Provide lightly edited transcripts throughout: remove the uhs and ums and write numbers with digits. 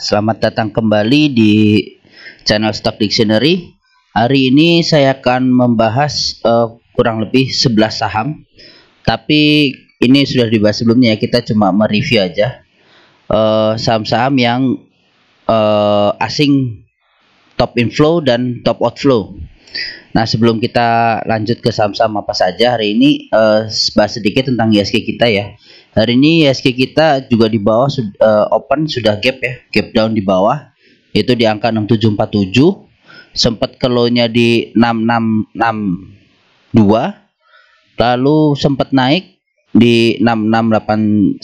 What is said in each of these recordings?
Selamat datang kembali di channel Stock Dictionary. Hari ini saya akan membahas kurang lebih 11 saham. Tapi ini sudah dibahas sebelumnya ya, kita cuma mereview aja saham-saham yang asing top inflow dan top outflow. Nah, sebelum kita lanjut ke saham-saham apa saja hari ini, bahas sedikit tentang IHSG kita ya. Hari ini IHSG kita juga di bawah open sudah gap ya, gap down di bawah itu di angka 6747, sempat ke low-nya di 6662, lalu sempat naik di 66819,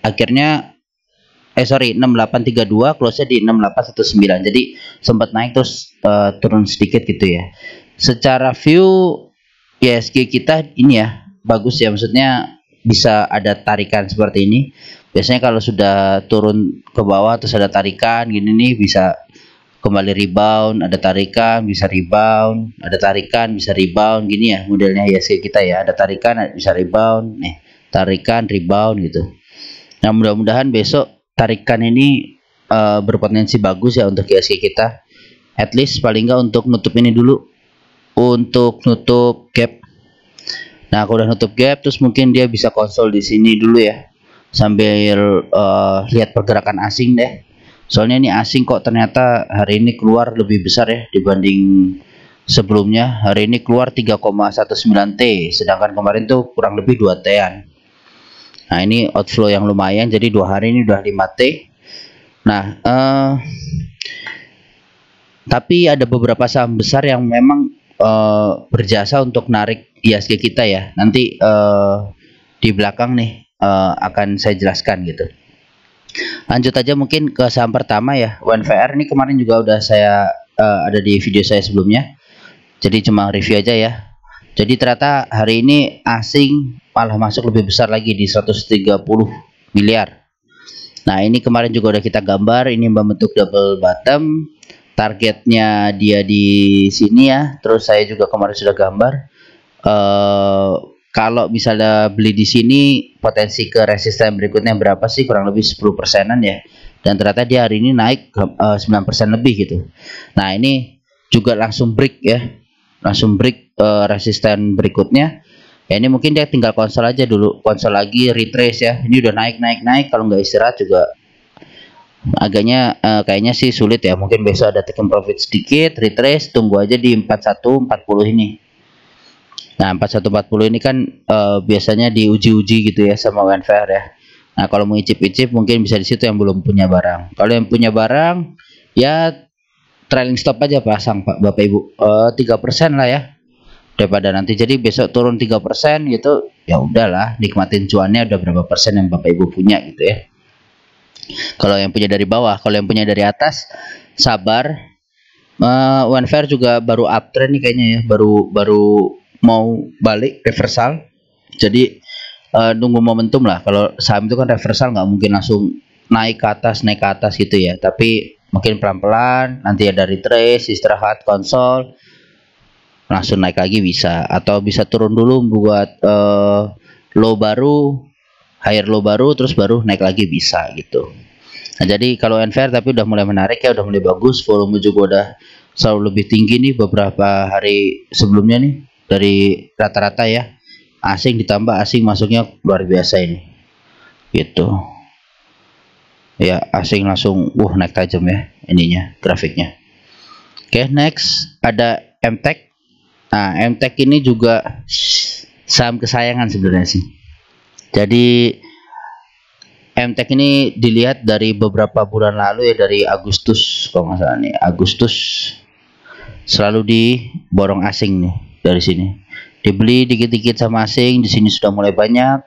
akhirnya 6832, close-nya di 6819. Jadi sempat naik terus turun sedikit gitu ya. Secara view IHSG kita ini ya bagus ya, maksudnya bisa ada tarikan seperti ini. Biasanya kalau sudah turun ke bawah terus ada tarikan gini nih, bisa kembali rebound, ada tarikan bisa rebound, ada tarikan bisa rebound, gini ya modelnya IHSG kita ya. Ada tarikan bisa rebound, nih tarikan rebound gitu. Nah, mudah-mudahan besok tarikan ini berpotensi bagus ya untuk IHSG kita. At least paling nggak untuk nutup ini dulu, untuk nutup gap. Nah, kalau udah nutup gap terus mungkin dia bisa konsol di sini dulu ya, sambil lihat pergerakan asing deh. Soalnya ini asing kok ternyata hari ini keluar lebih besar ya dibanding sebelumnya. Hari ini keluar 3,19 T, sedangkan kemarin tuh kurang lebih 2 T-an. Nah, ini outflow yang lumayan, jadi 2 hari ini udah 5 T. Nah, tapi ada beberapa saham besar yang memang berjasa untuk narik IHSG kita ya. Nanti di belakang nih akan saya jelaskan gitu. Lanjut aja mungkin ke saham pertama ya, UNVR. Ini kemarin juga udah saya ada di video saya sebelumnya, jadi cuma review aja ya. Jadi ternyata hari ini asing malah masuk lebih besar lagi di 130 miliar. Nah, ini kemarin juga udah kita gambar, ini membentuk double bottom. Targetnya dia di sini ya. Terus saya juga kemarin sudah gambar kalau misalnya beli di sini potensi ke resisten berikutnya berapa sih, kurang lebih 10%-an ya. Dan ternyata dia hari ini naik 9% lebih gitu. Nah, ini juga langsung break ya. Langsung break resisten berikutnya ya. Ini mungkin dia tinggal konsol aja dulu, konsol lagi, retrace ya. Ini udah naik. Kalau nggak istirahat juga agaknya kayaknya sih sulit ya. Mungkin besok ada taking profit sedikit, retrace, tunggu aja di 4140 ini. Nah, 4140 ini kan biasanya diuji-uji gitu ya sama UNVR ya. Nah, kalau mau icip-icip mungkin bisa di situ yang belum punya barang. Kalau yang punya barang ya trailing stop aja pasang Pak Bapak Ibu, 3% lah ya, daripada nanti jadi besok turun 3% gitu. Ya udahlah, nikmatin cuannya udah berapa persen yang Bapak Ibu punya gitu ya. Kalau yang punya dari bawah, kalau yang punya dari atas sabar. UNVR juga baru uptrend nih kayaknya ya, baru mau balik reversal. Jadi nunggu momentum lah. Kalau saham itu kan reversal nggak mungkin langsung naik ke atas gitu ya, tapi mungkin pelan-pelan, nanti ada retrace, istirahat, konsol, langsung naik lagi bisa, atau bisa turun dulu buat low baru, higher low baru, terus baru naik lagi bisa gitu. Nah, jadi kalau UNVR tapi udah mulai menarik ya, udah mulai bagus, volume juga udah selalu lebih tinggi nih beberapa hari sebelumnya nih, dari rata-rata ya. Asing ditambah asing masuknya luar biasa ini gitu ya. Asing langsung naik tajam ya ininya, grafiknya. Oke, next ada MTech. Nah, MTech ini juga saham kesayangan sebenarnya sih. Jadi MTech ini dilihat dari beberapa bulan lalu ya, dari Agustus kalau nggak salah nih, Agustus selalu diborong asing nih. Dari sini dibeli dikit-dikit sama asing, di sini sudah mulai banyak.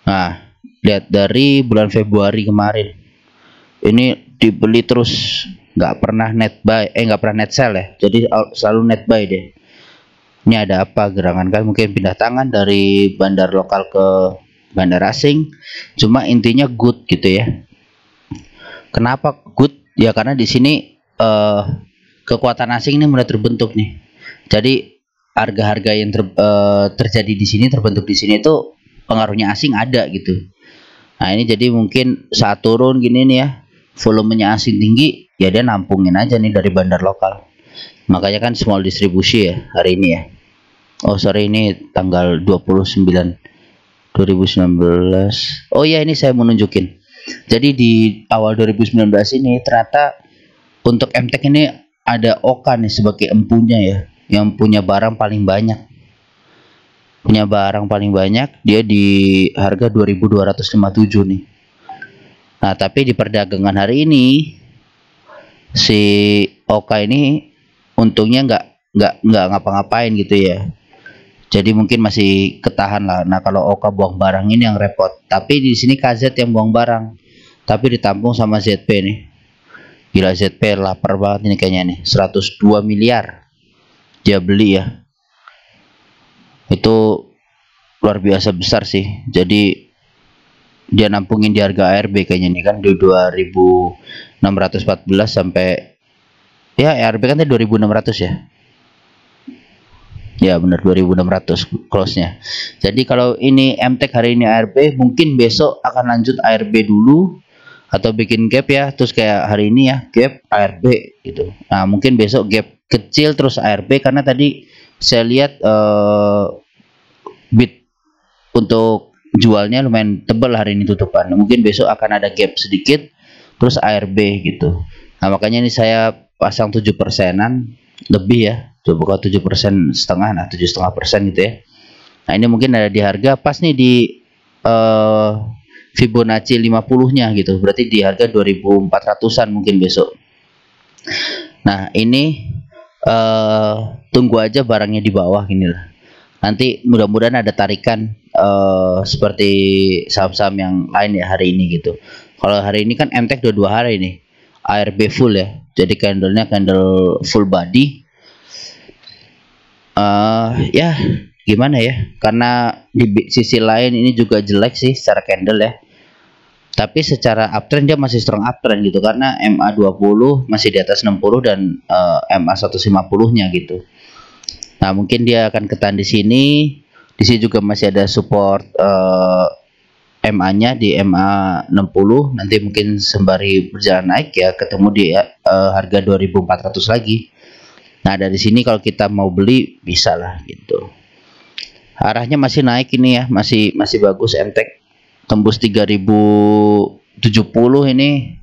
Nah, lihat dari bulan Februari kemarin ini dibeli terus, nggak pernah net buy, nggak pernah net sell ya, jadi selalu net buy deh. Ini ada apa gerangan kan, mungkin pindah tangan dari bandar lokal ke bandar asing. Cuma intinya good gitu ya. Kenapa good ya, karena di sini kekuatan asing ini mulai terbentuk nih. Jadi harga-harga yang terjadi di sini, terbentuk di sini itu pengaruhnya asing ada gitu. Nah ini jadi mungkin saat turun gini nih ya, volumenya asing tinggi, ya dia nampungin aja nih dari bandar lokal. Makanya kan small distribusi ya hari ini ya. Oh sorry, ini tanggal 29 2019. Oh ya, ini saya mau nunjukin. Jadi di awal 2019 ini ternyata untuk MTEK ini ada Oka nih sebagai empunya ya, yang punya barang paling banyak. Punya barang paling banyak, dia di harga 2257 nih. Nah, tapi di perdagangan hari ini si Oka ini untungnya nggak ngapa-ngapain gitu ya. Jadi mungkin masih ketahan lah. Nah kalau Oka buang barang ini yang repot. Tapi di sini KZ yang buang barang. Tapi ditampung sama ZP nih. Gila, ZP lapar banget ini kayaknya nih. 102 miliar dia beli ya. Itu luar biasa besar sih. Jadi dia nampungin di harga ARB kayaknya nih kan di 2614 sampai ya ARB kan tadi 2600 ya. Ya benar 2600 close-nya. Jadi kalau ini MTEK hari ini ARB, mungkin besok akan lanjut ARB dulu atau bikin gap ya, terus kayak hari ini ya gap ARB gitu. Nah mungkin besok gap kecil terus ARB karena tadi saya lihat bid untuk jualnya lumayan tebal hari ini tutupan. Mungkin besok akan ada gap sedikit terus ARB gitu. Nah makanya ini saya pasang 7%-an lebih ya, coba 7% setengah, nah 7,5% gitu ya. Nah ini mungkin ada di harga pas nih di Fibonacci 50-nya gitu, berarti di harga 2400-an mungkin besok. Nah ini tunggu aja barangnya di bawah gini lah. Nanti mudah-mudahan ada tarikan seperti saham-saham yang lain ya hari ini gitu. Kalau hari ini kan MTEK dua hari nih, ARB full ya, jadi candlenya candle full body. Ya gimana ya, karena di sisi lain ini juga jelek sih secara candle ya, tapi secara uptrend dia masih strong uptrend gitu, karena MA20 masih di atas 60 dan MA 150-nya gitu. Nah mungkin dia akan ketahan di sini. Di sini juga masih ada support MA-nya di MA 60. Nanti mungkin sembari berjalan naik ya ketemu di harga 2400 lagi. Nah dari sini kalau kita mau beli bisa lah gitu. Arahnya masih naik ini ya, masih bagus MTEK. Tembus 3070 ini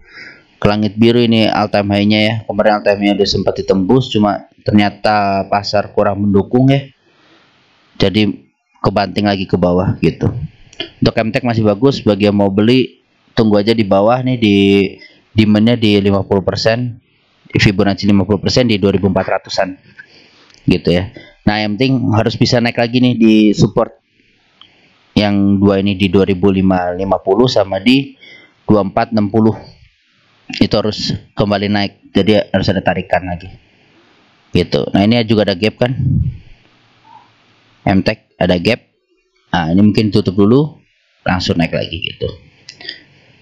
ke langit biru, ini all time high-nya ya. Kemarin all time high-nya udah sempat ditembus, cuma ternyata pasar kurang mendukung ya. Jadi kebanting lagi ke bawah gitu. Untuk MTEK masih bagus, bagi yang mau beli tunggu aja di bawah nih, di demand-nya di 50%. Fibonacci 50% di 2400-an gitu ya. Nah yang penting harus bisa naik lagi nih di support yang dua ini, di 2550 sama di 2460. Itu harus kembali naik, jadi harus ada tarikan lagi gitu. Nah ini juga ada gap kan, MTEK ada gap. Nah ini mungkin tutup dulu langsung naik lagi gitu.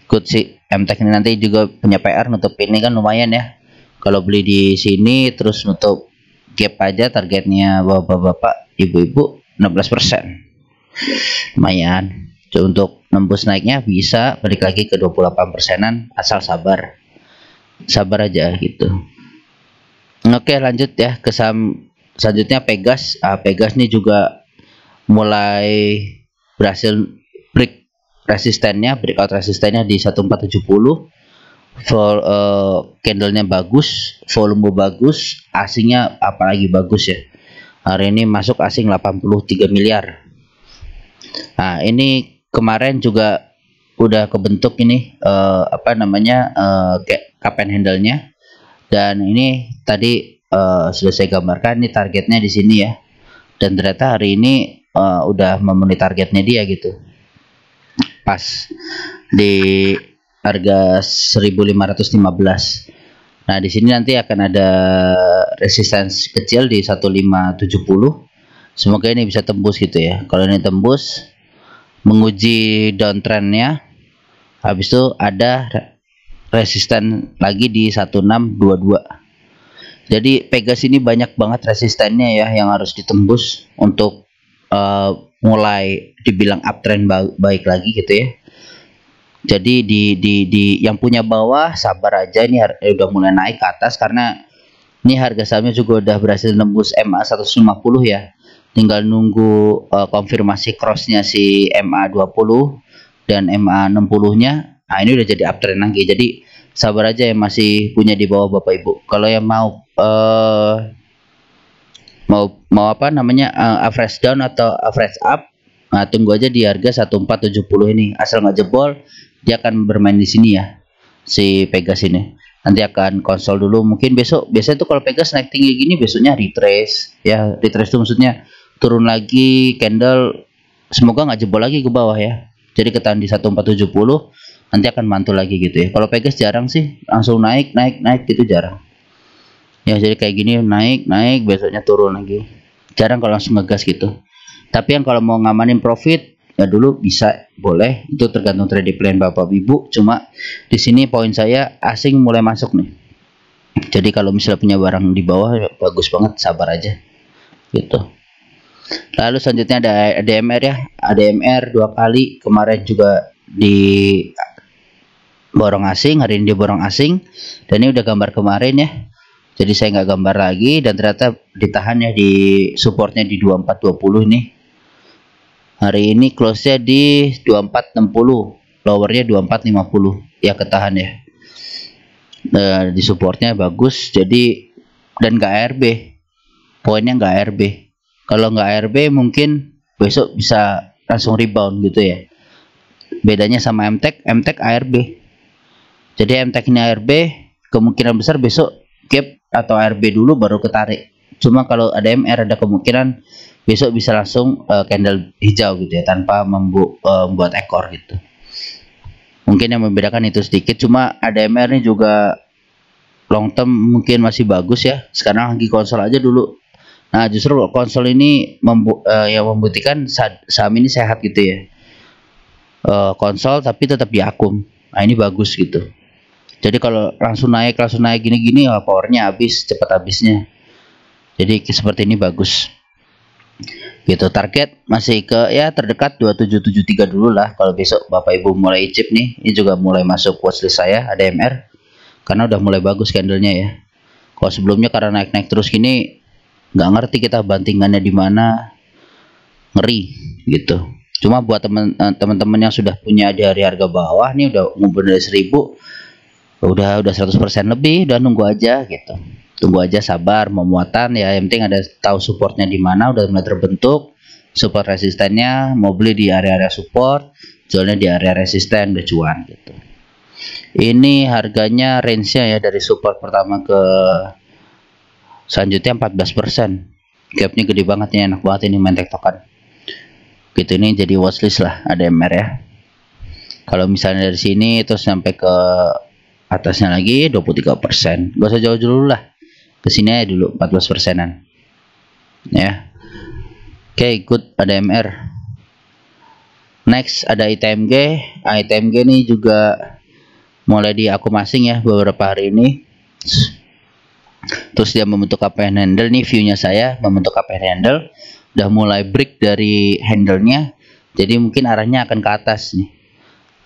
Good sih MTEK ini, nanti juga punya PR nutup ini kan lumayan ya. Kalau beli di sini terus nutup gap aja, targetnya bapak-bapak ibu-ibu 16%, lumayan. So, untuk nembus naiknya bisa balik lagi ke 28%-an, asal sabar aja gitu. Oke lanjut ya ke saham selanjutnya, Pegas. Pegas nih juga mulai berhasil break resistennya, breakout resistennya di 1470. Candlenya bagus, volume bagus, asingnya apalagi bagus ya. Hari ini masuk asing 83 miliar. Nah ini kemarin juga udah kebentuk ini cup and handle-nya, dan ini tadi sudah saya gambarkan ini targetnya di sini ya, dan ternyata hari ini udah memenuhi targetnya dia gitu, pas di harga 1515. Nah di sini nanti akan ada resistance kecil di 1570. Semoga ini bisa tembus gitu ya. Kalau ini tembus, menguji downtrendnya, habis itu ada resisten lagi di 1622. Jadi Pegas ini banyak banget resistennya ya yang harus ditembus untuk mulai dibilang uptrend baik lagi gitu ya. Jadi di yang punya bawah sabar aja, ini udah mulai naik ke atas karena ini harga sahamnya juga udah berhasil nembus MA 150 ya. Tinggal nunggu konfirmasi crossnya si MA 20 dan MA 60-nya. Nah, ini udah jadi uptrend lagi. Jadi sabar aja yang masih punya di bawah Bapak Ibu. Kalau yang mau mau apa namanya average down atau average up, nah tunggu aja di harga 1470 ini. Asal nggak jebol, dia akan bermain di sini ya, si Pegas ini. Nanti akan konsol dulu, mungkin besok. Biasanya tuh kalau Pegas naik tinggi gini, besoknya retrace ya. Retrace itu maksudnya turun lagi candle, semoga nggak jebol lagi ke bawah ya. Jadi ketahan di 1470, nanti akan mantul lagi gitu ya. Kalau Pegas jarang sih langsung naik gitu, jarang ya. Jadi kayak gini naik besoknya turun lagi, jarang kalau langsung ngegas gitu. Tapi yang kalau mau ngamanin profit ya dulu bisa, boleh, itu tergantung trading plan Bapak Ibu. Cuma di sini poin saya, asing mulai masuk nih. Jadi kalau misalnya punya barang di bawah ya bagus banget, sabar aja gitu. Lalu selanjutnya ada ADMR ya. ADMR 2 kali kemarin juga di borong asing, hari ini di borong asing, dan ini udah gambar kemarin ya. Jadi saya nggak gambar lagi, dan ternyata ditahan ya di supportnya di 2420 ini. Hari ini close-nya di 2460, lowernya 2450 ya, ketahan ya. Di supportnya bagus, jadi dan nggak ARB, poinnya nggak ARB. Kalau nggak ARB mungkin besok bisa langsung rebound gitu ya. Bedanya sama MTEK ARB. Jadi MTEK ini ARB, kemungkinan besar besok gap atau ARB dulu baru ketarik. Cuma kalau ada MR ada kemungkinan besok bisa langsung candle hijau gitu ya, tanpa membuat ekor gitu. Mungkin yang membedakan itu sedikit. Cuma ada MR ini juga long term mungkin masih bagus ya. Sekarang lagi konsol aja dulu. Nah justru konsol ini yang membuktikan saham ini sehat gitu ya. Konsol tapi tetap di akum. Nah ini bagus gitu. Jadi kalau langsung naik gini-gini ya powernya habis, cepat habisnya. Jadi seperti ini bagus gitu. Target masih ke ya terdekat 2773 dulu lah. Kalau besok Bapak Ibu mulai chip nih, ini juga mulai masuk watchlist saya ADMR karena udah mulai bagus candlenya ya. Kalau sebelumnya karena naik terus gini, nggak ngerti kita bantingannya di mana, ngeri gitu. Cuma buat teman-teman yang sudah punya dari harga bawah nih, udah ngumpul dari 1000, udah 100% lebih, udah nunggu aja gitu. Tunggu aja, sabar, memuatan ya. Yang penting ada tahu supportnya di mana, udah mulai terbentuk support resistennya, mau beli di area-area support, jualnya di area resisten, udah cuan gitu. Ini harganya range-nya ya dari support pertama ke selanjutnya 14%. Gapnya gede banget nih, enak banget ini main tektokan. Gitu, ini jadi watchlist lah ADMR ya. Kalau misalnya dari sini terus sampai ke atasnya lagi 23%, gak usah jauh dulu lah, kesini aja dulu 14%an ya. Oke, good ADMR. Next ada ITMG. ITMG ini juga mulai di akum asing ya beberapa hari ini. Terus dia membentuk uptrend handle nih, viewnya saya membentuk uptrend handle, udah mulai break dari handle-nya. Jadi mungkin arahnya akan ke atas nih,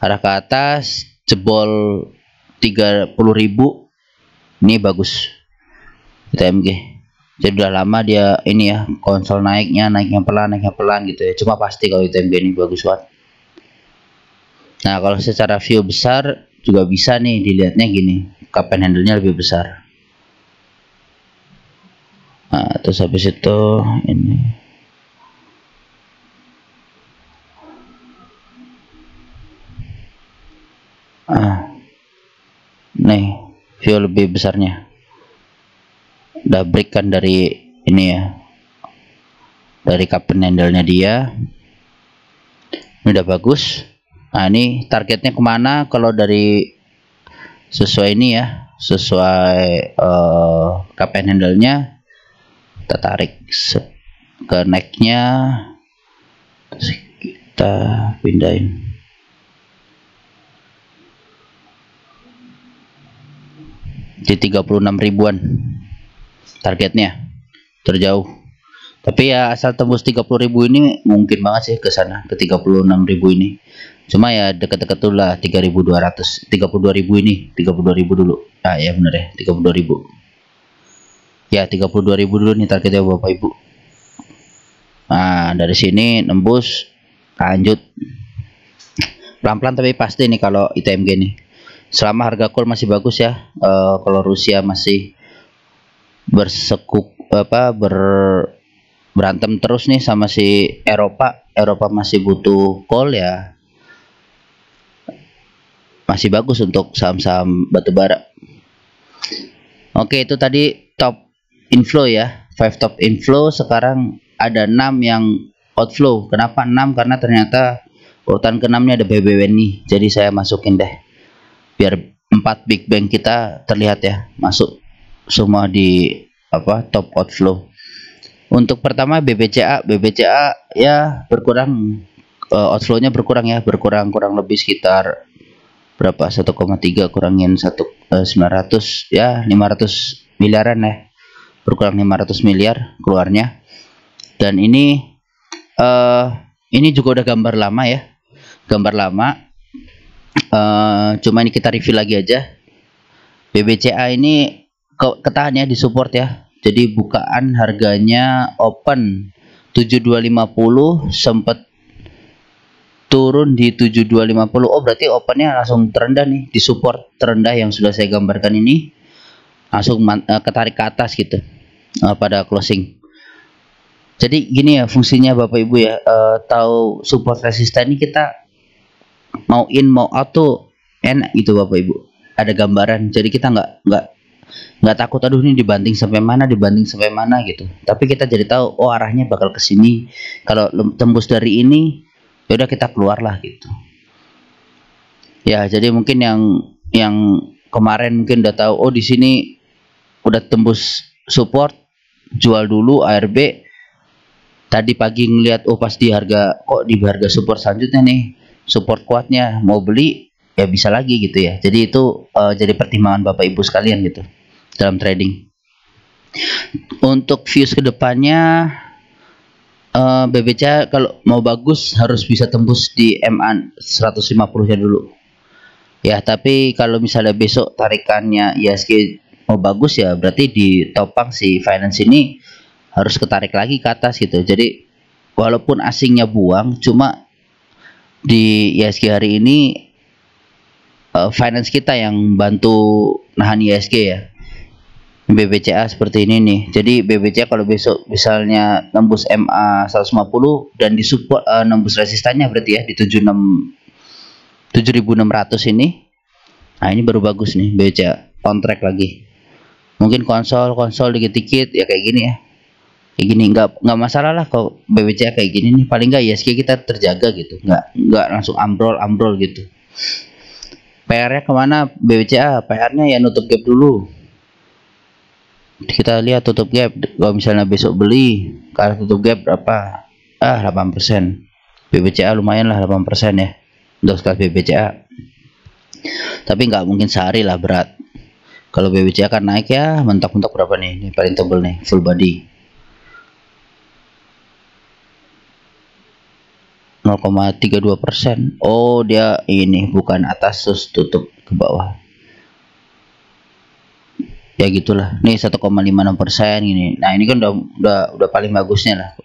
arah ke atas, jebol 30.000. Ini bagus ITMG. Jadi udah lama dia ini ya konsol naiknya pelan gitu ya. Cuma pasti kalau ITMG ini bagus banget. Nah kalau secara view besar juga bisa nih dilihatnya gini, kapan handle-nya lebih besar. Nah terus habis itu ini nih view lebih besarnya, udah break kan dari ini ya, dari kapan handle-nya dia. Ini udah bagus. Nah ini targetnya kemana? Kalau dari sesuai ini ya, sesuai kapan handle-nya, kita tarik ke neck-nya, terus kita pindahin di 36 ribuan targetnya, terjauh. Tapi ya asal tembus 30.000 ini mungkin banget sih ke sana, ke 36.000 ini. Cuma ya deket-deket dulu lah 3.200, 32.000 ini, 32.000 dulu. Ah ya bener ya, 32.000. Ya 32.000 dulu nih targetnya Bapak Ibu. Nah dari sini nembus, lanjut pelan-pelan tapi pasti nih kalau ITMG nih. Selama harga coal masih bagus ya, kalau Rusia masih berantem terus nih sama si Eropa masih butuh coal ya, masih bagus untuk saham-saham batubara. Oke, itu tadi top inflow ya, 5 top inflow. Sekarang ada 6 yang outflow. Kenapa 6? Karena ternyata urutan ke-6 nya ada BBWNI, jadi saya masukin deh biar 4 big bank kita terlihat ya, masuk semua di top outflow. Untuk pertama BBCA ya berkurang, outflow-nya berkurang ya, berkurang kurang lebih sekitar berapa, 1,3 kurangin 900 ya, 500 miliaran ya, berkurang 500 miliar keluarnya. Dan ini juga udah gambar lama ya, gambar lama, cuma ini kita review lagi aja. BBCA ini ketahan ya, di support ya, jadi bukaan harganya open 7250, sempat turun di 7250. Oh berarti opennya langsung terendah nih, di support terendah yang sudah saya gambarkan ini, langsung ketarik ke atas gitu pada closing. Jadi gini ya fungsinya Bapak Ibu ya, tahu support resisten ini kita mau in mau out tuh enak gitu Bapak Ibu, ada gambaran, jadi kita nggak takut aduh ini dibanting sampai mana gitu, tapi kita jadi tahu oh arahnya bakal ke sini, kalau tembus dari ini ya udah kita keluar lah gitu ya. Jadi mungkin yang kemarin mungkin udah tahu oh di sini udah tembus support, jual dulu ARB. Tadi pagi ngelihat oh pas di harga support selanjutnya nih, support kuatnya, mau beli ya bisa lagi gitu ya. Jadi itu jadi pertimbangan Bapak Ibu sekalian gitu dalam trading. Untuk views kedepannya, BBCA kalau mau bagus harus bisa tembus di MA 150 nya dulu ya. Tapi kalau misalnya besok tarikannya ISG mau bagus ya berarti di topang si finance ini harus ketarik lagi ke atas gitu. Jadi walaupun asingnya buang, cuma di ISG hari ini finance kita yang bantu nahan ISG ya, BBCA seperti ini nih. Jadi BBCA kalau besok misalnya nembus MA 150 dan disupport nembus resistannya berarti ya di 7600 ini. Nah, ini baru bagus nih BBCA on track lagi. Mungkin konsol dikit-dikit ya kayak gini ya. Kayak gini nggak masalah lah kalau BBCA kayak gini nih, paling nggak ISG kita terjaga gitu, nggak langsung ambrol gitu. PR-nya kemana BBCA? PR-nya ya nutup gap dulu. Kita lihat tutup gap, kalau misalnya besok beli kalau tutup gap berapa, 8%. BBCA lumayan lah 8% ya untuk sekali BBCA, tapi nggak mungkin sehari lah, berat. Kalau BBCA kan naik ya mentok-mentok berapa nih, ini paling tebel nih full body 0,32%. oh dia ini bukan atas terus tutup ke bawah ya gitulah. Nih 1,56% ini. Nah ini kan udah paling bagusnya lah.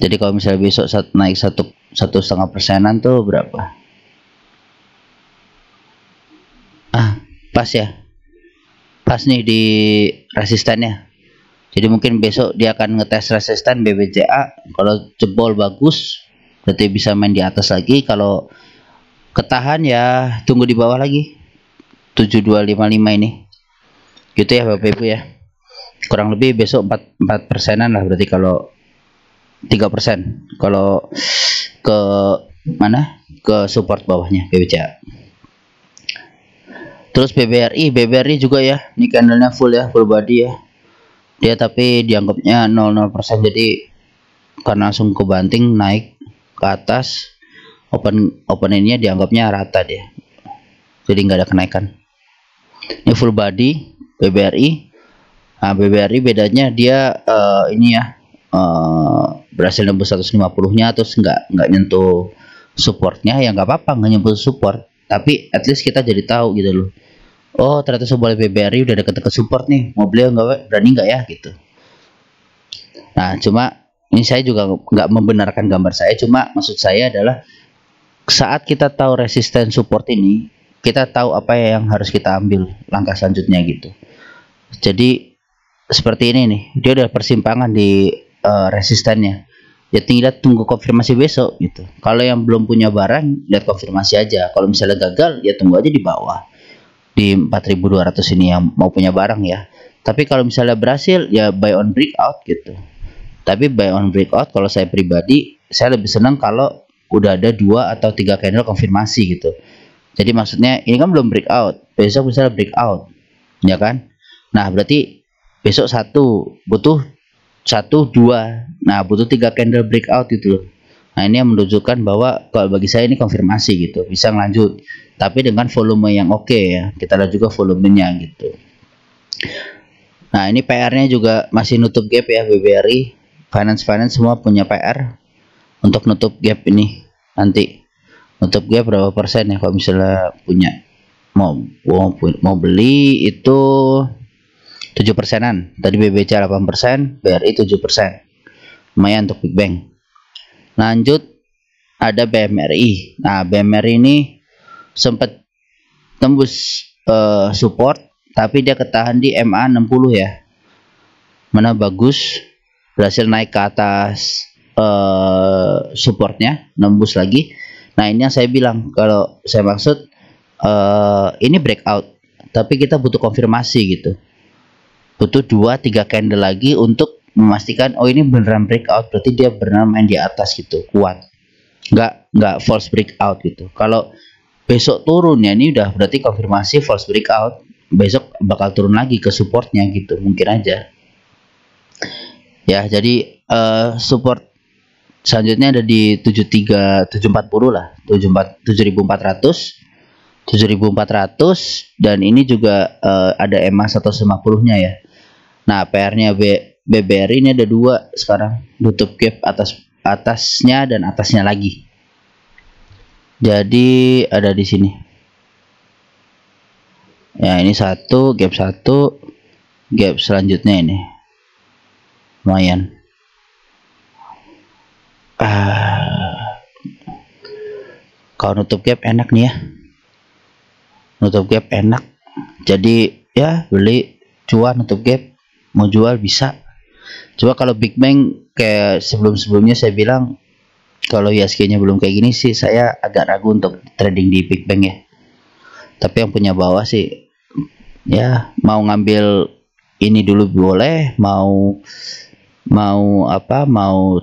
Jadi kalau misalnya besok naik 1,5%-an tuh berapa, pas ya, pas nih di resistannya. Jadi mungkin besok dia akan ngetes resisten BBCA, kalau jebol bagus berarti bisa main di atas lagi, kalau ketahan ya tunggu di bawah lagi 7255 ini gitu ya Bapak Ibu ya. Kurang lebih besok 4%-an lah berarti, kalau 3% kalau ke mana, ke support bawahnya BBCA. Terus BBRI juga ya, ini candlenya full ya, full body ya dia, tapi dianggapnya 00%, jadi karena langsung kebanting naik ke atas, openingnya dianggapnya rata dia, jadi nggak ada kenaikan. Ini full body BBRI. Nah, BBRI bedanya dia ini ya, berhasil nembus 150 nya terus nggak nyentuh supportnya ya nggak apa-apa, nggak nyebut support, tapi at least kita jadi tahu gitu loh. Oh ternyata sebuah BBRI udah deket-deket support nih, mau beli nggak, berani nggak ya gitu. Nah cuma ini saya juga nggak membenarkan gambar saya, cuma maksud saya adalah saat kita tahu resisten support ini, kita tahu apa yang harus kita ambil langkah selanjutnya gitu. Jadi seperti ini nih, dia udah persimpangan di resistennya. Ya tinggal tunggu konfirmasi besok gitu. Kalau yang belum punya barang, lihat konfirmasi aja. Kalau misalnya gagal, ya tunggu aja di bawah di 4.200 ini yang mau punya barang ya. Tapi kalau misalnya berhasil, ya buy on breakout gitu. Tapi buy on breakout kalau saya pribadi, saya lebih senang kalau udah ada 2 atau 3 candle konfirmasi gitu. Jadi maksudnya ini kan belum breakout, besok misalnya breakout, ya kan? Nah berarti besok butuh 1, 2, nah butuh 3 candle breakout gitu loh. Nah ini yang menunjukkan bahwa kalau bagi saya ini konfirmasi gitu, bisa ngelanjut tapi dengan volume yang oke ya, kita lihat juga volumenya gitu. Nah ini PR-nya juga masih nutup gap ya, BBRI, finance semua punya PR untuk nutup gap ini. Nanti nutup gap berapa persen ya kalau misalnya punya, mau beli itu 7%-an. Tadi BBC 8%, BRI 7%. Lumayan untuk Big Bang. Lanjut ada BMRI. Nah, BMRI ini sempat tembus support, tapi dia ketahan di MA 60 ya. Mana bagus, berhasil naik ke atas supportnya, nembus lagi. Nah, ini yang saya bilang, kalau saya maksud ini breakout, tapi kita butuh konfirmasi gitu. Butuh 2-3 candle lagi untuk memastikan oh ini beneran breakout, berarti dia beneran main di atas gitu, kuat, nggak false breakout gitu. Kalau besok turun ya ini udah berarti konfirmasi false breakout, besok bakal turun lagi ke supportnya gitu, mungkin aja ya. Jadi support selanjutnya ada di 740 lah, 7.400 dan ini juga ada EMA 150 nya ya. Nah PR-nya BBRI ini ada 2 sekarang, tutup gap atasnya dan atasnya lagi. Jadi ada di sini ya, ini gap 1, gap selanjutnya ini lumayan. Kalau nutup gap enak nih ya, nutup gap enak, jadi ya beli cuan, nutup gap mau jual bisa. Coba kalau Big Bang kayak sebelumnya saya bilang, kalau ISG-nya belum kayak gini sih saya agak ragu untuk trading di Big Bang ya. Tapi yang punya bawah sih ya, mau ngambil ini dulu boleh, mau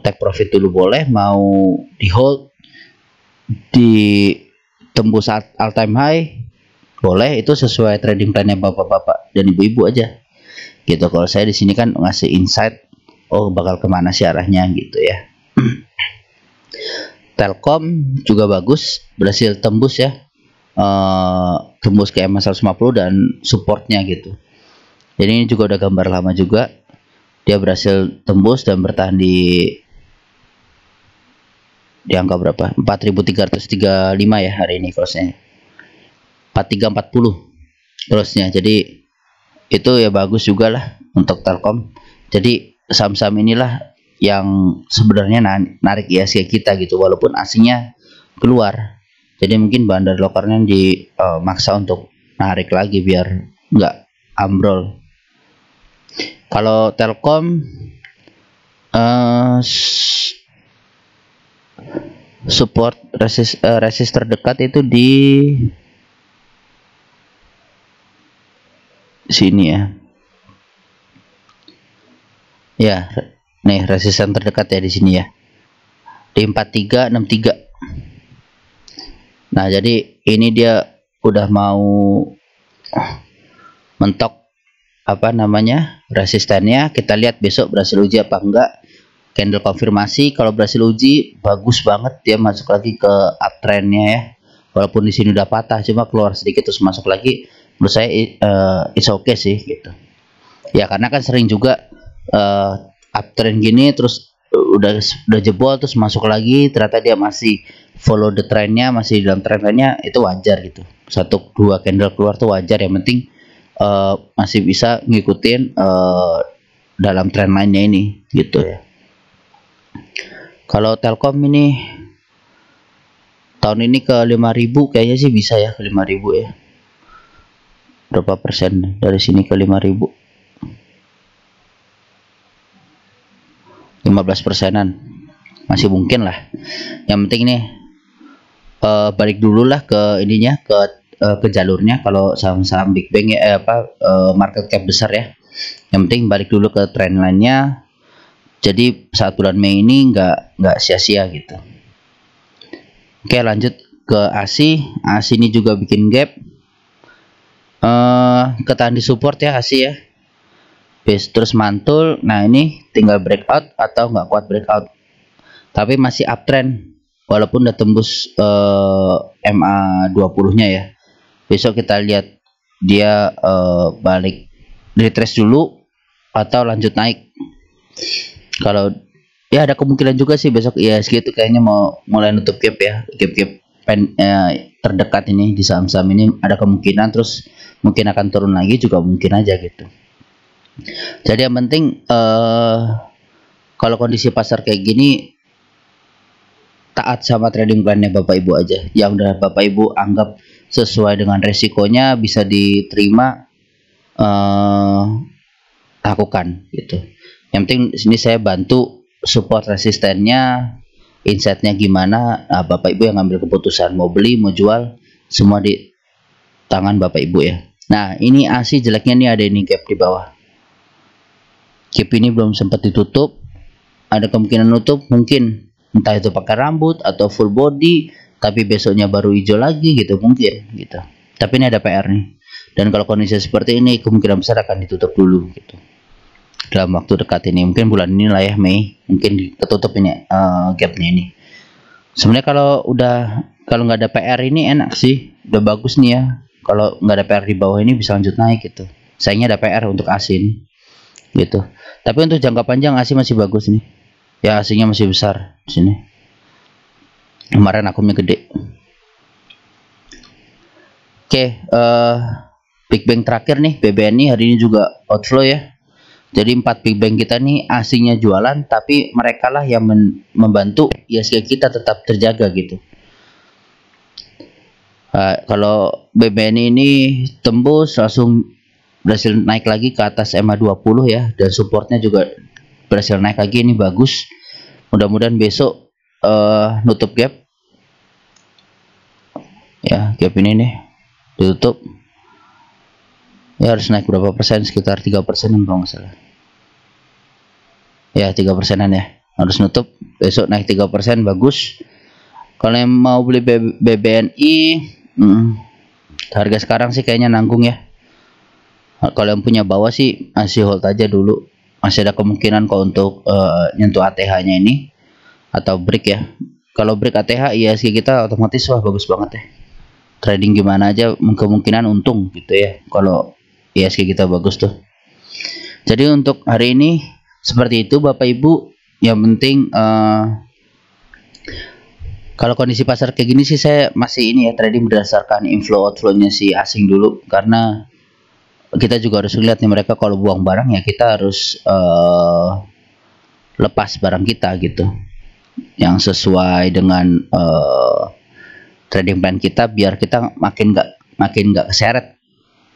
take profit dulu boleh, mau di hold di tembus all time high boleh, itu sesuai trading plannya bapak-bapak dan ibu-ibu aja gitu. Kalau saya di sini kan ngasih insight, oh bakal kemana sih arahnya gitu ya. Telkom juga bagus, berhasil tembus ya, tembus ke MA 150 dan supportnya gitu. Jadi ini juga udah gambar lama juga, dia berhasil tembus dan bertahan di angka berapa, 4.335 ya hari ini close-nya, 4340 terusnya. Jadi itu ya bagus juga lah untuk Telkom. Jadi saham-saham inilah yang sebenarnya narik ISG kita gitu, walaupun asingnya keluar. Jadi mungkin bandar lokalnya dimaksa untuk narik lagi biar nggak ambrol. Kalau Telkom support resist terdekat itu di sini ya. Ya, nih resisten terdekat ya di sini ya. Di 4363. Nah, jadi ini dia udah mau mentok apa namanya? Resistennya. Kita lihat besok berhasil uji apa enggak. Candle konfirmasi, kalau berhasil uji bagus banget, dia masuk lagi ke uptrendnya ya. Walaupun di sini udah patah, cuma keluar sedikit terus masuk lagi. Menurut saya it's okay sih gitu ya, karena kan sering juga uptrend gini terus udah jebol terus masuk lagi, ternyata dia masih follow the trendnya, masih dalam trendnya, itu wajar gitu. 1-2 candle keluar tuh wajar, yang penting masih bisa ngikutin dalam trend lainnya ini gitu ya. Kalau Telkom ini tahun ini ke 5.000 kayaknya sih bisa ya, ke 5.000 ya. Berapa persen dari sini ke 5.000? 15%-an masih mungkin lah. Yang penting nih balik dulu lah ke ininya, ke jalurnya. Kalau saham-saham big bang ya, market cap besar ya, yang penting balik dulu ke trend lainnya. Jadi saat bulan Mei ini nggak sia-sia gitu. Oke, lanjut ke ASI. ASI ini juga bikin gap, ketahan di support ya ASI ya, terus mantul. Nah ini tinggal breakout atau nggak kuat breakout, tapi masih uptrend walaupun udah tembus MA20 nya ya. Besok kita lihat dia balik retrace dulu atau lanjut naik. Kalau ya ada kemungkinan juga sih besok ya segitu kayaknya mau mulai nutup gap ya, gap terdekat ini di saham-saham ini ada kemungkinan, terus mungkin akan turun lagi juga mungkin aja gitu. Jadi yang penting kalau kondisi pasar kayak gini, taat sama trading plannya Bapak Ibu aja. Yang udah Bapak Ibu anggap sesuai dengan resikonya, bisa diterima, lakukan gitu. Yang penting sini saya bantu support resistennya, insightnya gimana. Nah, Bapak Ibu yang ngambil keputusan mau beli mau jual, semua di tangan Bapak Ibu ya. Nah ini ASI jeleknya nih, ada ini gap di bawah. Gap ini belum sempat ditutup, ada kemungkinan nutup mungkin entah itu pakai rambut atau full body, tapi besoknya baru hijau lagi gitu, mungkin gitu. Tapi ini ada PR nih, dan kalau kondisi seperti ini kemungkinan besar akan ditutup dulu gitu dalam waktu dekat ini, mungkin bulan ini lah ya, Mei, mungkin ketutup ini gapnya ini. Sebenarnya kalau nggak ada PR ini enak sih, udah bagus nih ya. Kalau nggak ada PR di bawah ini bisa lanjut naik gitu. Sayangnya ada PR untuk ASI ini gitu. Tapi untuk jangka panjang ASI masih bagus nih ya, ASI-nya masih besar di sini. Kemarin akumnya gede. Oke, big bang terakhir nih BBNI hari ini juga outflow ya. Jadi 4 big bang kita nih ASI-nya jualan, tapi mereka lah yang membantu ISG kita tetap terjaga gitu. Kalau BBNI ini tembus langsung berhasil naik lagi ke atas MA20 ya, dan supportnya juga berhasil naik lagi, ini bagus. Mudah-mudahan besok nutup gap ya, gap ini nih ditutup ya, harus naik berapa persen, sekitar 3% kalau nggak salah ya, 3%an ya, harus nutup besok naik 3%, bagus. Kalau yang mau beli BBNI harga sekarang sih kayaknya nanggung ya. Kalau yang punya bawah sih masih hold aja dulu, masih ada kemungkinan kok untuk nyentuh ATH-nya ini atau break ya. Kalau break ATH ISG kita otomatis wah bagus banget ya. Trading gimana aja kemungkinan untung gitu ya kalau ISG kita bagus tuh. Jadi untuk hari ini seperti itu Bapak Ibu. Yang penting kalau kondisi pasar kayak gini sih saya masih ini ya, trading berdasarkan inflow outflow-nya si asing dulu, karena kita juga harus lihat nih, mereka kalau buang barang ya kita harus lepas barang kita gitu yang sesuai dengan trading plan kita, biar kita makin nggak keseret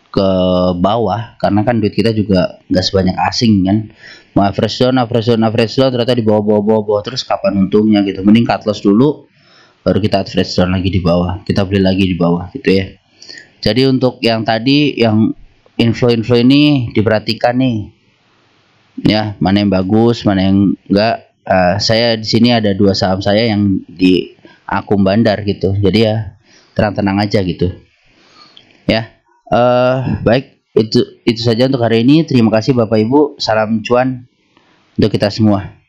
ke bawah, karena kan duit kita juga nggak sebanyak asing kan. Mau average down ternyata di bawah terus, kapan untungnya gitu. Mending cut loss dulu baru kita average down lagi di bawah, kita beli lagi di bawah gitu ya. Jadi untuk yang tadi, yang inflow ini diperhatikan nih ya, mana yang bagus mana yang enggak. Saya di sini ada 2 saham saya yang di akum bandar gitu, jadi ya tenang-tenang aja gitu ya. Baik, itu saja untuk hari ini. Terima kasih Bapak Ibu, salam cuan untuk kita semua.